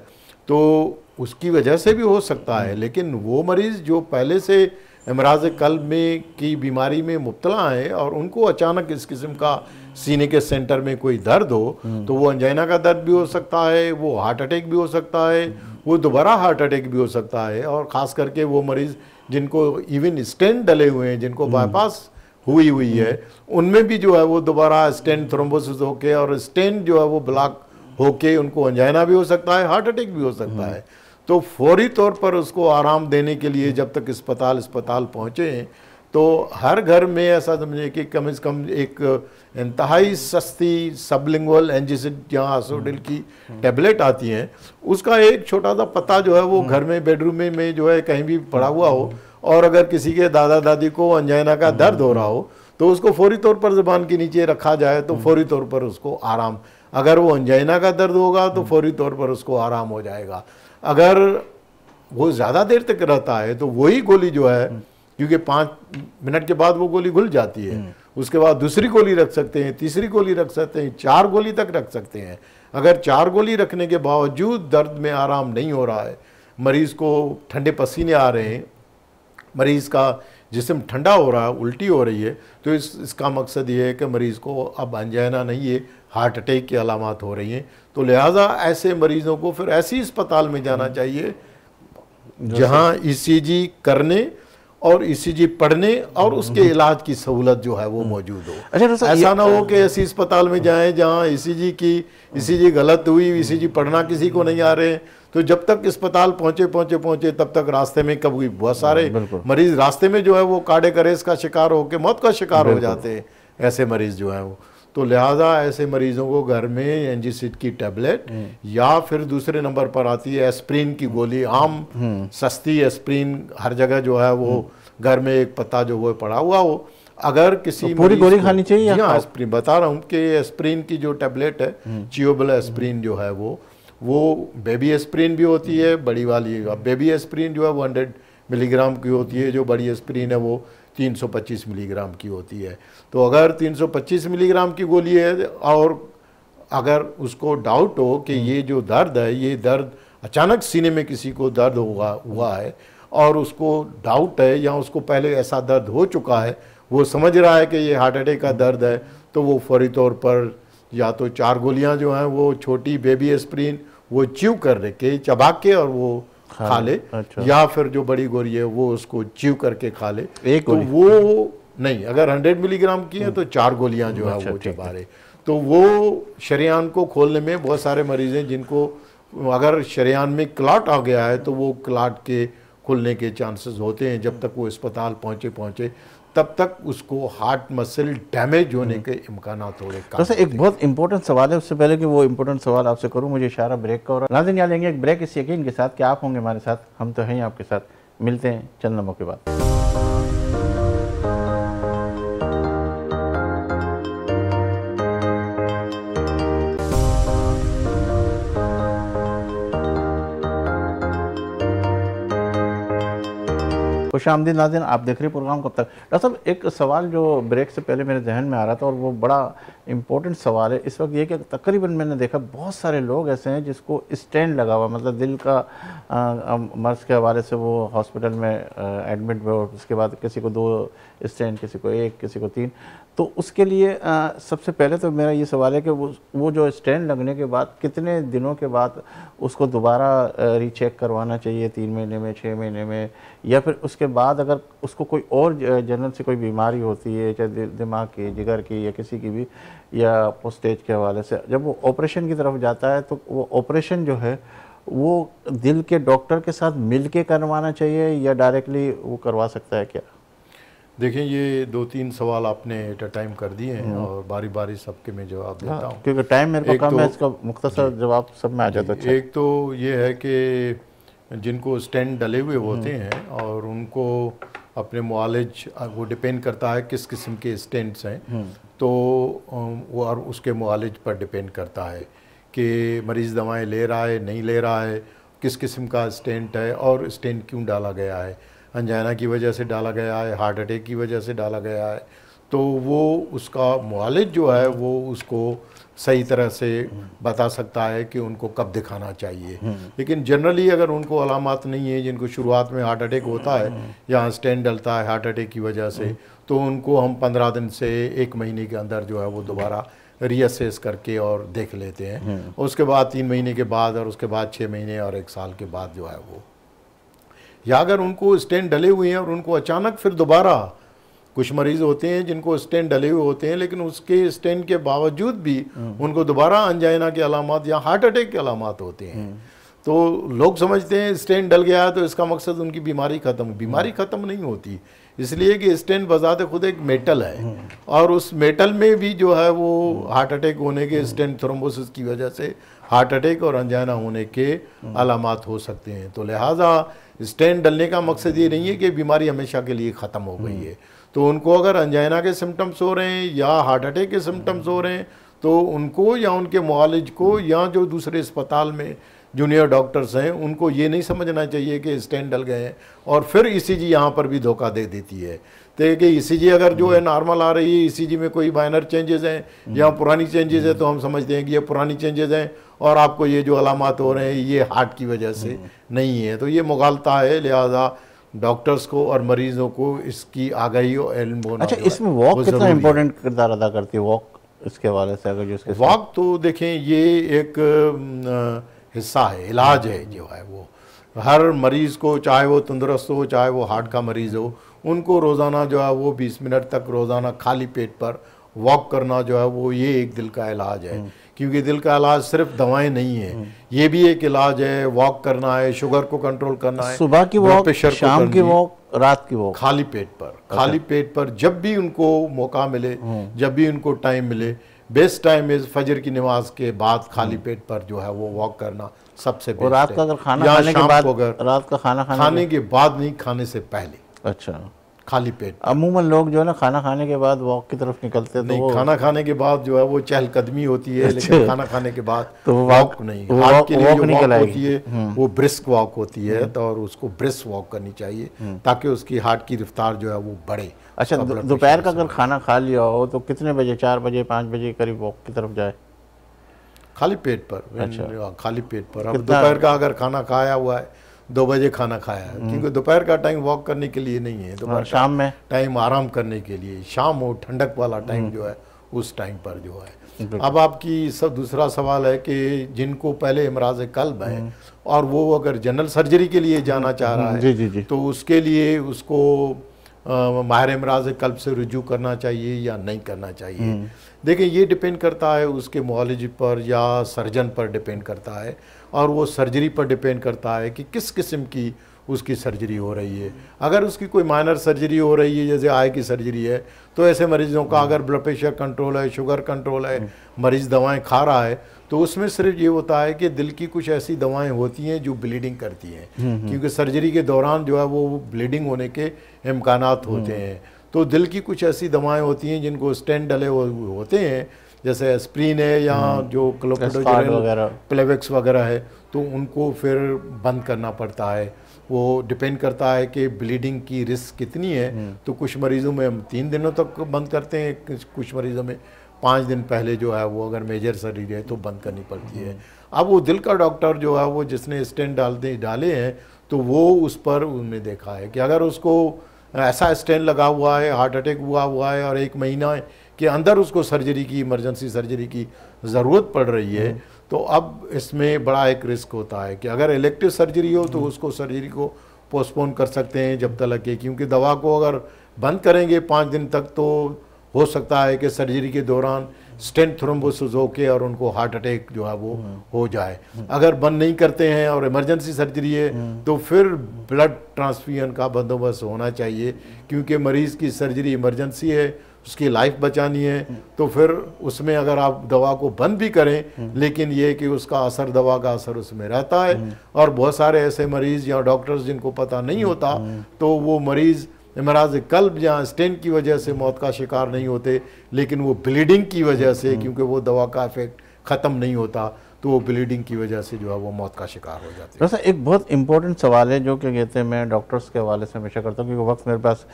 Speaker 2: तो उसकी वजह से भी हो सकता है। लेकिन वो मरीज़ जो पहले से इमराज़ कल्ब में की बीमारी में मुब्तला है और उनको अचानक इस किस्म का सीने के सेंटर में कोई दर्द हो, तो वो अंजाइना का दर्द भी हो सकता है, वो हार्ट अटैक भी हो सकता है, वो दोबारा हार्ट अटैक भी हो सकता है। और ख़ास करके वो मरीज़ जिनको इवन स्टेंट डले हुए हैं, जिनको बाईपास हुई है, उनमें भी जो है वो दोबारा स्टेंट थ्रोम्बोसिस होके और स्टेंट जो है वो ब्लॉक होके उनको अंजाइना भी हो सकता है, हार्ट अटैक भी हो सकता है। तो फौरी तौर पर उसको आराम देने के लिए जब तक अस्पताल पहुँचे, तो हर घर में ऐसा समझे कि कम से कम एक इंतहाई सस्ती सबलिंगुअल एंजिसिड या आसोडिल की टैबलेट आती हैं, उसका एक छोटा सा पत्ता जो है वो घर में बेडरूम में जो है कहीं भी पड़ा हुआ हो, और अगर किसी के दादा दादी को अंजाइना का दर्द हो रहा हो तो उसको फौरी तौर पर ज़ुबान के नीचे रखा जाए तो फौरी तौर पर उसको आराम, अगर वो अंजाइना का दर्द होगा तो फौरी तौर पर उसको आराम हो जाएगा। अगर वो ज़्यादा देर तक रहता है तो वही गोली जो है, क्योंकि 5 मिनट के बाद वो गोली घुल जाती है, उसके बाद दूसरी गोली रख सकते हैं, तीसरी गोली रख सकते हैं, 4 गोली तक रख सकते हैं। अगर 4 गोली रखने के बावजूद दर्द में आराम नहीं हो रहा है, मरीज़ को ठंडे पसीने आ रहे हैं, मरीज़ का जिस्म ठंडा हो रहा है, उल्टी हो रही है, तो इसका मकसद ये है कि मरीज़ को अब अंजाइना नहीं है, हार्ट अटैक की अलामात हो रही हैं। तो लिहाजा ऐसे मरीज़ों को फिर ऐसी अस्पताल में जाना चाहिए जहां ECG करने और ECG पढ़ने और उसके इलाज की सहूलत जो है वो मौजूद हो।
Speaker 1: अच्छा,
Speaker 2: ऐसा ना हो कि ऐसी अस्पताल में जाएं जहां ECG गलत हुई, ECG पढ़ना किसी को नहीं आ रहे, तो जब तक अस्पताल पहुंचे तब तक रास्ते में कभी बहुत सारे मरीज रास्ते में जो है वो कार्डियक अरेस्ट का शिकार होकर मौत का शिकार हो जाते हैं, ऐसे मरीज जो है वो। तो लिहाजा ऐसे मरीजों को घर में एंजिसिड की टैबलेट या फिर दूसरे नंबर पर आती है एस्प्रिन की गोली, आम सस्ती एस्प्रिन हर जगह जो है वो घर में एक पत्ता जो वो पड़ा हुआ हो, अगर किसी
Speaker 1: पूरी गोली खानी चाहिए?
Speaker 2: हाँ, एस्प्रिन बता रहा हूँ कि एस्प्रिन की जो टैबलेट है, चियोबल एस्प्रिन जो है वो बेबी एस्प्रिन भी होती है, बड़ी वाली। अब बेबी एस्प्रिन जो है वो 100 मिलीग्राम की होती है, जो बड़ी एस्प्रिन है वो 325 मिलीग्राम की होती है। तो अगर 325 मिलीग्राम की गोली है और अगर उसको डाउट हो कि ये जो दर्द है, ये दर्द अचानक सीने में किसी को दर्द हुआ है और उसको डाउट है या उसको पहले ऐसा दर्द हो चुका है, वो समझ रहा है कि ये हार्ट अटैक का दर्द है, तो वो फौरी तौर पर या तो 4 गोलियां जो हैं वो छोटी बेबी एस्प्रिन वो च्यू कर के चबा के और वो खा ले। अच्छा। या फिर जो बड़ी गोली है वो उसको च्यू करके खा ले। एक तो वो नहीं, अगर 100 मिलीग्राम की है तो 4 गोलियां जो है वो चबा ले। तो वो शरेआन को खोलने में बहुत सारे मरीज हैं जिनको अगर शरेआन में क्लॉट आ गया है तो वो क्लॉट के खुलने के चांसेस होते हैं। जब तक वो अस्पताल पहुंचे तब तक उसको हार्ट मसल डैमेज होने के इम्कान थोड़े कम।
Speaker 1: तो एक बहुत इंपॉर्टेंट सवाल है, उससे पहले कि वो इंपॉर्टेंट सवाल आपसे करूं, मुझे इशारा ब्रेक का हो रहा है। नाज़रीन, यहाँ लेंगे एक ब्रेक इस यकीन के साथ कि आप होंगे हमारे साथ, हम तो हैं ही आपके साथ। मिलते हैं चंद लम्हों के बाद। खुशामदीद नाज़रीन, आप देख रहे प्रोग्राम कब तक। डॉक्टर साहब, एक सवाल जो ब्रेक से पहले मेरे जहन में आ रहा था और वो बड़ा इम्पोर्टेंट सवाल है इस वक्त ये कि तकरीबन मैंने देखा बहुत सारे लोग ऐसे हैं जिसको स्टेंट लगा हुआ, मतलब दिल का मर्ज के हवाले से वो हॉस्पिटल में एडमिट हुए, उसके बाद किसी को 2 स्टेंट, किसी को 1, किसी को 3। तो उसके लिए सबसे पहले तो मेरा ये सवाल है कि वो जो स्टेंट लगने के बाद कितने दिनों के बाद उसको दोबारा रीचेक करवाना चाहिए, 3 महीने में, 6 महीने में, या फिर उसके बाद अगर उसको कोई और जनरल से कोई बीमारी होती है, चाहे दिमाग की, जिगर की या किसी की भी, या पोस्टेज के हवाले से, जब वो ऑपरेशन की तरफ जाता है तो वो ऑपरेशन जो है वो दिल के डॉक्टर के साथ मिल के करवाना चाहिए या डायरेक्टली वो करवा सकता है क्या?
Speaker 2: देखिए, ये 2-3 सवाल आपने एट अ टाइम कर दिए हैं और बारी बारी सबके में जवाब देता हूँ,
Speaker 1: क्योंकि टाइम मेरे को कम है, इसका मुख्तसर जवाब सब में आ जाता है।
Speaker 2: एक तो ये है कि जिनको स्टेंट डले हुए होते हैं और उनको अपने मुआलिज, वो डिपेंड करता है किस किस्म के स्टेंट्स हैं, तो वो और उसके मुआलिज पर डिपेंड करता है कि मरीज़ दवाएं ले रहा है, नहीं ले रहा है, किस किस्म का स्टेंट है और स्टेंट क्यों डाला गया है। अंजाइना की वजह से डाला गया है, हार्ट अटैक की वजह से डाला गया है, तो वो उसका मुआलिज जो है वो उसको सही तरह से बता सकता है कि उनको कब दिखाना चाहिए। लेकिन जनरली अगर उनको अलामात नहीं है, जिनको शुरुआत में हार्ट अटैक होता है या स्टेंट डलता है हार्ट अटैक की वजह से, तो उनको हम 15 दिन से 1 महीने के अंदर जो है वो दोबारा रीअसेस करके और देख लेते हैं। उसके बाद 3 महीने के बाद और उसके बाद 6 महीने और 1 साल के बाद जो है वो, या अगर उनको स्टेंट डले हुए हैं और उनको अचानक फिर दोबारा, कुछ मरीज होते हैं जिनको स्टेंट डले हुए होते हैं लेकिन उसके स्टेंट के बावजूद भी उनको दोबारा अंजाइना के अलामात या हार्ट अटैक के अलामात होते हैं। तो लोग समझते हैं स्टेंट डल गया है तो इसका मकसद उनकी बीमारी खत्म, बीमारी खत्म नहीं होती, इसलिए कि स्टेंट बजाते खुद एक मेटल है और उस मेटल में भी जो है वो हार्ट अटैक होने के, स्टेंट थ्रोम्बोसिस की वजह से हार्ट अटैक और अंजाइना होने के अलामात हो सकते हैं। तो लिहाजा स्टेंट डलने का मकसद ये नहीं है कि बीमारी हमेशा के लिए ख़त्म हो गई है। तो उनको अगर अंजाइना के सिम्टम्स हो रहे हैं या हार्ट अटैक के सिम्टम्स हो रहे हैं तो उनको या उनके मुआलिज को या जो दूसरे अस्पताल में जूनियर डॉक्टर्स हैं उनको ये नहीं समझना चाहिए कि स्टेंट डल गए हैं और फिर ईसीजी यहाँ पर भी धोखा दे देती है। तो कि ईसीजी अगर जो है नॉर्मल आ रही है, ईसीजी में कोई माइनर चेंजेस हैं या पुरानी चेंजेस है, तो हम समझते हैं कि ये पुरानी चेंजेस हैं और आपको ये जो अलामात हो रहे हैं ये हार्ट की वजह से नहीं है। तो ये मुगालता है, लिहाजा डॉक्टर्स को और मरीजों को इसकी आगाही और इल्म होना।
Speaker 1: अच्छा, इसमें वॉक कितना इंपॉर्टेंट किरदार अदा करती है वॉक, इसके हवाले से अगर जो इसके
Speaker 2: वॉक, तो देखें ये एक हिस्सा है, इलाज है जो है वो हर मरीज़ को, चाहे वो तंदुरुस्त हो चाहे वो हार्ट का मरीज़ हो, उनको रोज़ाना जो है वो 20 मिनट तक रोज़ाना खाली पेट पर वॉक करना जो है वो ये एक दिल का इलाज है। क्योंकि दिल का इलाज सिर्फ दवाएं नहीं है, ये भी एक इलाज है। वॉक करना है, शुगर को कंट्रोल करना है,
Speaker 1: सुबह की वॉक, शाम की वॉक, रात की वॉक,
Speaker 2: खाली पेट पर, खाली पेट पर जब भी उनको मौका मिले, जब भी उनको टाइम मिले, बेस्ट टाइम इज फजर की नमाज के बाद खाली पेट पर जो है वो वॉक करना सबसे बेस्ट है।
Speaker 1: और रात का अगर खाना
Speaker 2: या
Speaker 1: खाने के
Speaker 2: शाम
Speaker 1: बाद,
Speaker 2: को अगर
Speaker 1: रात का खाना
Speaker 2: खाने के बाद नहीं, खाने से पहले
Speaker 1: अच्छा,
Speaker 2: खाली पेट।
Speaker 1: अमूमन लोग जो है ना खाना खाने के बाद वॉक की तरफ निकलते हैं, तो
Speaker 2: नहीं,
Speaker 1: वो
Speaker 2: खाना खाने के बाद जो है वो चहलकदमी होती है, लेकिन खाना खाने के बाद
Speaker 1: तो वो
Speaker 2: वॉक नहीं।
Speaker 1: वो
Speaker 2: हार्ट के लिए
Speaker 1: वॉक
Speaker 2: जो
Speaker 1: नहीं
Speaker 2: वॉक
Speaker 1: कहलाएगी।
Speaker 2: होती है वो ब्रिस्क वॉक होती है, तो और उसको ब्रिस्क वॉक करनी चाहिए ताकि उसकी हार्ट की रफ्तार जो है वो बढ़े।
Speaker 1: अच्छा,
Speaker 2: उसका blood
Speaker 1: दोपहर
Speaker 2: pressure
Speaker 1: का अगर खाना खा लिया हो तो कितने बजे, 4 बजे 5 बजे करीब वॉक की तरफ जाए?
Speaker 2: खाली पेट पर।
Speaker 1: अच्छा।
Speaker 2: खाली पेट पर। अब
Speaker 1: कितना-
Speaker 2: दोपहर का अगर खाना खाया हुआ है, 2 बजे खाना खाया है, क्योंकि दोपहर का टाइम वॉक करने के लिए नहीं है, दोपहर
Speaker 1: शाम में
Speaker 2: टाइम आराम करने के लिए, शाम हो ठंडक वाला टाइम जो है उस टाइम पर जो है।
Speaker 1: बिल्कुल।
Speaker 2: अब आपकी सब दूसरा सवाल है कि जिनको पहले इमराज कल्ब है और वो अगर जनरल सर्जरी के लिए जाना चाह रहा
Speaker 1: जी
Speaker 2: है
Speaker 1: जी जी,
Speaker 2: तो उसके लिए उसको माहिर इमराज कल्ब से रुजू करना चाहिए या नहीं करना चाहिए। देखिए, ये डिपेंड करता है उसके मुआलिज पर या सर्जन पर डिपेंड करता है, और वो सर्जरी पर डिपेंड करता है कि किस किस्म की उसकी सर्जरी हो रही है। अगर उसकी कोई माइनर सर्जरी हो रही है, जैसे आई की सर्जरी है, तो ऐसे मरीजों का अगर ब्लड प्रेशर कंट्रोल है, शुगर कंट्रोल है, मरीज दवाएं खा रहा है, तो उसमें सिर्फ ये होता है कि दिल की कुछ ऐसी दवाएं होती हैं जो ब्लीडिंग करती हैं, क्योंकि सर्जरी के दौरान जो है वो ब्लीडिंग होने के इम्कानात होते हैं। तो दिल की कुछ ऐसी दवाएं होती हैं जिनको स्टेंट डले होते हैं, जैसे एस्प्रिन है या जो क्लोपिडोग्रेल प्लेवेक्स वगैरह है, तो उनको फिर बंद करना पड़ता है। वो डिपेंड करता है कि ब्लीडिंग की रिस्क कितनी है। तो कुछ मरीज़ों में हम 3 दिनों तक बंद करते हैं, कुछ मरीज़ों में 5 दिन पहले जो है वो अगर मेजर सर्जरी है तो बंद करनी पड़ती है। अब वो दिल का डॉक्टर जो है वो जिसने स्टेंट डाले हैं, तो वो उस पर उन्होंने देखा है कि अगर उसको ऐसा स्टेंट लगा हुआ है, हार्ट अटैक हुआ है और 1 महीना के अंदर उसको सर्जरी की, इमरजेंसी सर्जरी की ज़रूरत पड़ रही है, तो अब इसमें बड़ा एक रिस्क होता है कि अगर इलेक्टिव सर्जरी हो तो उसको सर्जरी को पोस्टपोन कर सकते हैं जब तक कि, क्योंकि दवा को अगर बंद करेंगे 5 दिन तक तो हो सकता है कि सर्जरी के दौरान स्टेंट थ्रोम्बोसिस होके और उनको हार्ट अटैक जो है वो हो जाए। अगर बंद नहीं करते हैं और इमरजेंसी सर्जरी है तो फिर ब्लड ट्रांसफ्यूजन का बंदोबस्त होना चाहिए, क्योंकि मरीज़ की सर्जरी इमरजेंसी है, उसकी लाइफ बचानी है। तो फिर उसमें अगर आप दवा को बंद भी करें, लेकिन ये कि उसका असर, दवा का असर उसमें रहता है। और बहुत सारे ऐसे मरीज़ या डॉक्टर्स जिनको पता नहीं होता, तो वो मरीज़ इमराज कल्ब या स्टेंट की वजह से मौत का शिकार नहीं होते, लेकिन वो ब्लीडिंग की वजह से, क्योंकि वो दवा का इफेक्ट ख़त्म नहीं होता, तो वो ब्लीडिंग की वजह से जो है वो मौत का शिकार हो जाते हैं।
Speaker 1: वैसे एक बहुत इंपॉर्टेंट सवाल है जो कि कहते हैं, मैं डॉक्टर्स के हवाले से हमेशा करता हूँ क्योंकि वक्त मेरे पास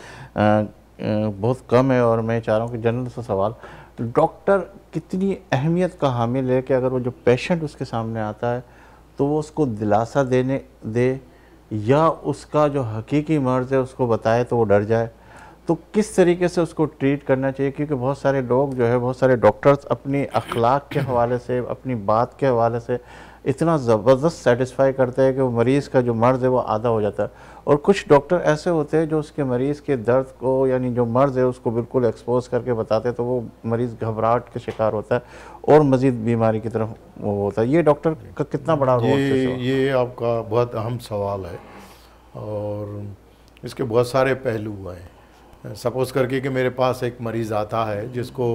Speaker 1: बहुत कम है, और मैं चाह रहा हूँ कि जनरल सा सवाल, तो डॉक्टर कितनी अहमियत का हामिल है कि अगर वो जो पेशेंट उसके सामने आता है तो वो उसको दिलासा दे या उसका जो हकीकी मर्ज़ है उसको बताए तो वो डर जाए, तो किस तरीके से उसको ट्रीट करना चाहिए? क्योंकि बहुत सारे लोग जो है, बहुत सारे डॉक्टर्स अपनी अखलाक के हवाले से, अपनी बात के हवाले से इतना ज़बरदस्त सेटिस्फाई करते हैं कि वो मरीज़ का जो मर्ज़ है वो आधा हो जाता है, और कुछ डॉक्टर ऐसे होते हैं जो उसके मरीज़ के दर्द को, यानी जो मर्ज़ है उसको बिल्कुल एक्सपोज करके बताते हैं, तो वो मरीज़ घबराहट के शिकार होता है और मज़ीद बीमारी की तरफ वो होता है। ये डॉक्टर का कितना बड़ा रोल है?
Speaker 2: ये आपका बहुत अहम सवाल है और इसके बहुत सारे पहलू हैं। सपोज़ करके कि मेरे पास एक मरीज़ आता है जिसको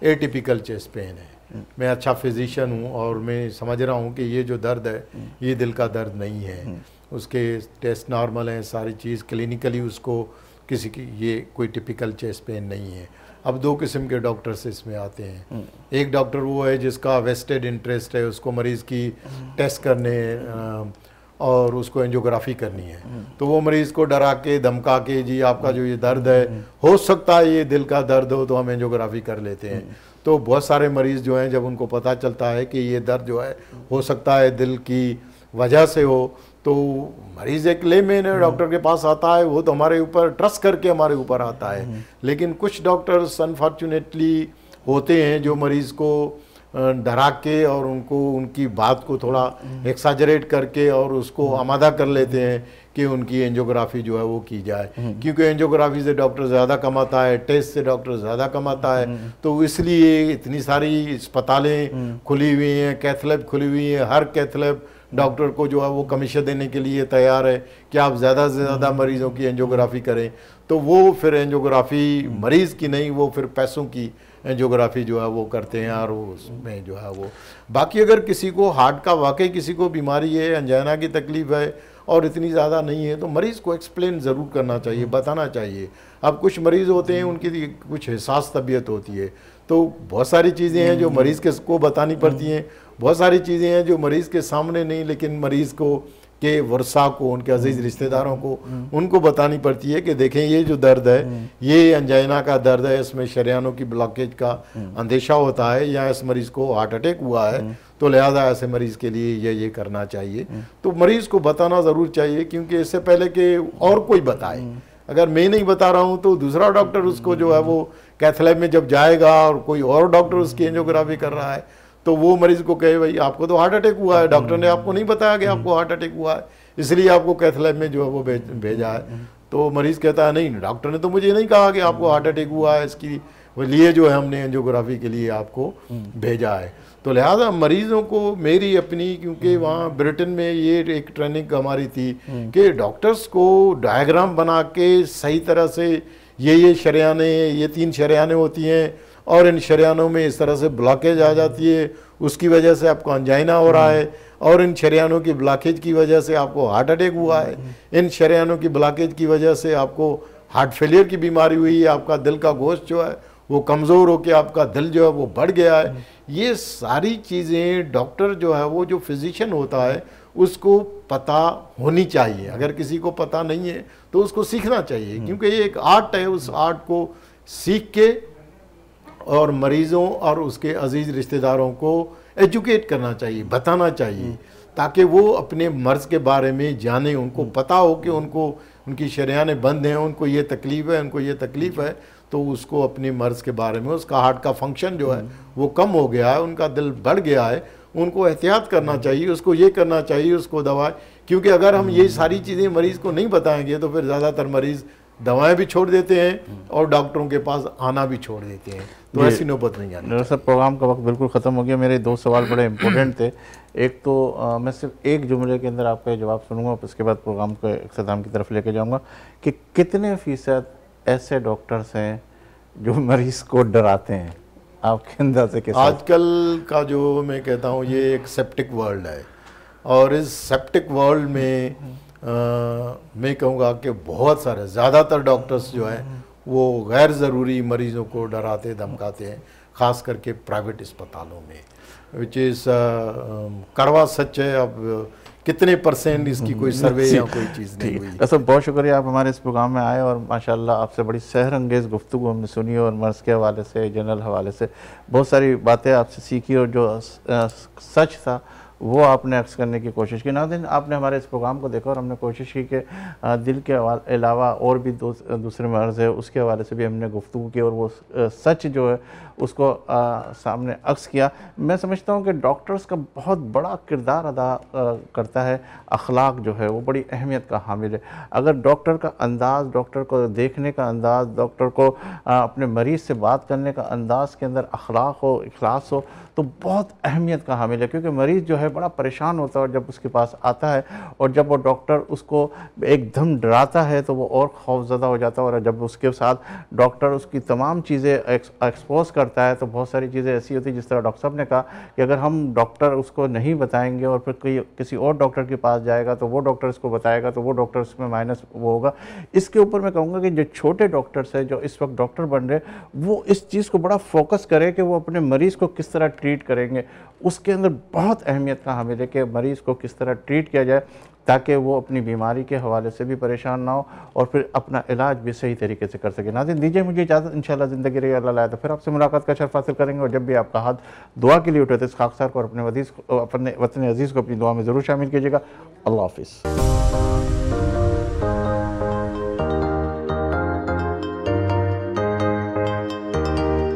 Speaker 2: एटिपिकल चेस्ट पेन है, मैं अच्छा फिजिशियन हूँ और मैं समझ रहा हूँ कि ये जो दर्द है ये दिल का दर्द नहीं है, उसके टेस्ट नॉर्मल हैं, सारी चीज़ क्लिनिकली उसको किसी की ये कोई टिपिकल चेस्ट पेन नहीं है। अब 2 किस्म के डॉक्टर्स इसमें आते हैं। एक डॉक्टर वो है जिसका वेस्टेड इंटरेस्ट है, उसको मरीज़ की टेस्ट करने और उसको एंजियोग्राफी करनी है, तो वो मरीज़ को डरा के धमका के, जी आपका जो ये दर्द है हो सकता है ये दिल का दर्द हो, तो हम एंजियोग्राफी कर लेते हैं। तो बहुत सारे मरीज़ जो हैं, जब उनको पता चलता है कि ये दर्द जो है हो सकता है दिल की वजह से हो, तो मरीज़ एक लेमैन है, डॉक्टर के पास आता है, वो तो हमारे ऊपर ट्रस्ट करके हमारे ऊपर आता है। लेकिन कुछ डॉक्टर्स अनफॉर्चुनेटली होते हैं जो मरीज़ को डरा के और उनको उनकी बात को थोड़ा एक्साजरेट करके और उसको आमादा कर लेते हैं कि उनकी एंजियोग्राफी जो है वो की जाए, क्योंकि एंजियोग्राफी से डॉक्टर ज़्यादा कमाता है, टेस्ट से डॉक्टर ज़्यादा कमाता है। तो इसलिए इतनी सारी अस्पतालें खुली हुई हैं, कैथ लैब खुली हुई हैं, हर कैथ लैब डॉक्टर को जो है वो कमीशन देने के लिए तैयार है कि आप ज़्यादा से ज़्यादा मरीज़ों की एंजियोग्राफी करें। तो वो फिर एंजियोग्राफी मरीज़ की नहीं, वो फिर पैसों की एंजियोग्राफी जो है वो करते हैं और उसमें जो है वो बाकी अगर किसी को हार्ट का वाकई किसी को बीमारी है, अंजाइना की तकलीफ है और इतनी ज़्यादा नहीं है तो मरीज़ को एक्सप्लेन ज़रूर करना चाहिए, बताना चाहिए। अब कुछ मरीज़ होते हैं उनकी कुछ हिसास तबीयत होती है, तो बहुत सारी चीज़ें हैं जो मरीज़ के को बतानी पड़ती हैं, बहुत सारी चीज़ें हैं जो मरीज़ के सामने नहीं लेकिन मरीज़ को के वर्षा को, उनके अजीज़ रिश्तेदारों को उनको बतानी पड़ती है कि देखें ये जो दर्द है ये अंजाइना का दर्द है, इसमें शरियानों की ब्लॉकेज का अंदेशा होता है या इस मरीज़ को हार्ट अटैक हुआ है तो लिहाजा ऐसे मरीज़ के लिए ये करना चाहिए। तो मरीज़ को बताना ज़रूर चाहिए क्योंकि इससे पहले कि और कोई बताए, अगर मैं नहीं बता रहा हूँ तो दूसरा डॉक्टर उसको जो है वो कैथ लैब में जब जाएगा और कोई और डॉक्टर उसकी एंजियोग्राफी कर रहा है तो वो मरीज को कहे भाई आपको तो हार्ट अटैक हुआ है, डॉक्टर ने आपको नहीं बताया कि आपको हार्ट अटैक हुआ है इसलिए आपको कैथ लैब में जो है वो भेजा है। तो मरीज कहता है नहीं, डॉक्टर ने तो मुझे नहीं कहा कि आपको हार्ट अटैक हुआ है, इसकी लिए जो है हमने एंजियोग्राफी के लिए आपको भेजा है। तो लिहाजा मरीजों को मेरी अपनी, क्योंकि वहाँ ब्रिटेन में ये एक ट्रेनिंग हमारी थी कि डॉक्टर्स को डायग्राम बना के सही तरह से ये शरियाने, ये 3 शरियाने होती हैं और इन शरियानों में इस तरह से ब्लॉकेज आ जाती है, उसकी वजह से आपको अंजाइना हो रहा है और इन शरियानों की ब्लॉकेज की वजह से आपको हार्ट अटैक हुआ है, इन शरियानों की ब्लॉकेज की वजह से आपको हार्ट फेलियर की बीमारी हुई है, आपका दिल का गोश्त जो है वो कमज़ोर होकर आपका दिल जो है वो बढ़ गया है। ये सारी चीज़ें डॉक्टर जो है वो जो फिजिशियन होता है उसको पता होनी चाहिए। अगर किसी को पता नहीं है तो उसको सीखना चाहिए क्योंकि ये एक आर्ट है, उस आर्ट को सीख के और मरीज़ों और उसके अजीज़ रिश्तेदारों को एजुकेट करना चाहिए, बताना चाहिए ताकि वो अपने मर्ज़ के बारे में जाने, उनको पता हो कि उनको उनकी शरियाने बंद हैं, उनको ये तकलीफ़ है, उनको ये तकलीफ़ है, तो उसको अपने मर्ज़ के बारे में, उसका हार्ट का फंक्शन जो है वो कम हो गया है, उनका दिल बढ़ गया है, उनको एहतियात करना चाहिए, उसको ये करना चाहिए, उसको दवा, क्योंकि अगर हम ये सारी चीज़ें मरीज़ को नहीं बताएंगे तो फिर ज़्यादातर मरीज़ दवाएं भी छोड़ देते हैं और डॉक्टरों के पास आना भी छोड़ देते हैं, तो ऐसी नौबत नहीं आनी।
Speaker 1: डॉक्टर साहब प्रोग्राम का वक्त बिल्कुल ख़त्म हो गया। मेरे 2 सवाल बड़े इंपॉर्टेंट थे। एक तो मैं सिर्फ एक जुमले के अंदर आपका जवाब सुनूंगा, उसके बाद प्रोग्राम को इख्तिताम की तरफ लेके जाऊंगा कि कितने फ़ीसद ऐसे डॉक्टर्स हैं जो मरीज़ को डराते हैं आपके अंदाजे के साथ?
Speaker 2: आजकल का जो मैं कहता हूँ ये एक सेप्टिक वर्ल्ड है और इस सेप्टिक वर्ल्ड में मैं कहूँगा कि बहुत सारे, ज़्यादातर डॉक्टर्स जो हैं वो गैर ज़रूरी मरीज़ों को डराते धमकाते हैं, ख़ास करके प्राइवेट अस्पतालों में, विच इज़ कड़वा सच है। अब कितने % इसकी कोई सर्वे या कोई चीज़ नहीं हुई।
Speaker 1: डॉक्टर बहुत शुक्रिया आप हमारे इस प्रोग्राम में आए और माशाल्लाह आपसे बड़ी सहर अंगेज़ गुफ्तगू हमने सुनी और मर्ज़ के हवाले से, जनरल हवाले से बहुत सारी बातें आपसे सीखी और जो सच था वो आपने अक्स करने की कोशिश की। नाज़रीन, आपने हमारे इस प्रोग्राम को देखा और हमने कोशिश की कि दिल के अलावा और भी दूसरे मर्ज़ है उसके हवाले से भी हमने गुफ्तगू की और वो सच जो है उसको सामने अक्स किया। मैं समझता हूँ कि डॉक्टर्स का बहुत बड़ा किरदार अदा करता है, अखलाक जो है वो बड़ी अहमियत का हामिल है। अगर डॉक्टर का अंदाज़, डॉक्टर को देखने का अंदाज़, डॉक्टर को अपने मरीज़ से बात करने का अंदाज़ के अंदर अखलाक हो, इखलास हो तो बहुत अहमियत का हामिल है, क्योंकि मरीज़ जो है बड़ा परेशान होता है और जब उसके पास आता है और जब वो डॉक्टर उसको एकदम डराता है तो वो और खौफज़दा हो जाता है और जब उसके साथ डॉक्टर उसकी तमाम चीज़ें एक्सपोज करता है तो बहुत सारी चीज़ें ऐसी होती है, जिस तरह डॉक्टर साहब ने कहा कि अगर हम डॉक्टर उसको नहीं बताएंगे और फिर कोई किसी और डॉक्टर के पास जाएगा तो वो डॉक्टर इसको बताएगा तो वो डॉक्टर उसमें माइनस वो होगा। इसके ऊपर मैं कहूँगा कि जो छोटे डॉक्टर्स हैं जो इस वक्त डॉक्टर बन रहे वो इस चीज़ को बड़ा फोकस करें कि वो अपने मरीज़ को किस तरह ट्रीट करेंगे, उसके अंदर बहुत अहमियत का हामिल है कि मरीज़ को किस तरह ट्रीट किया जाए ताकि वो अपनी बीमारी के हवाले से भी परेशान ना हो और फिर अपना इलाज भी सही तरीके से कर सके। नाज़रीन, दीजिए मुझे इजाज़त, इंशाल्लाह ज़िंदगी रही अल्लाह लाए तो फिर आपसे मुलाकात का शर्फ हासिल करेंगे और जब भी आपका हाथ दुआ के लिए उठे तो इस खाकसार को और अपने वतन अजीज़ को अपनी दुआ में ज़रूर शामिल कीजिएगा। अल्लाह हाफ़िज़।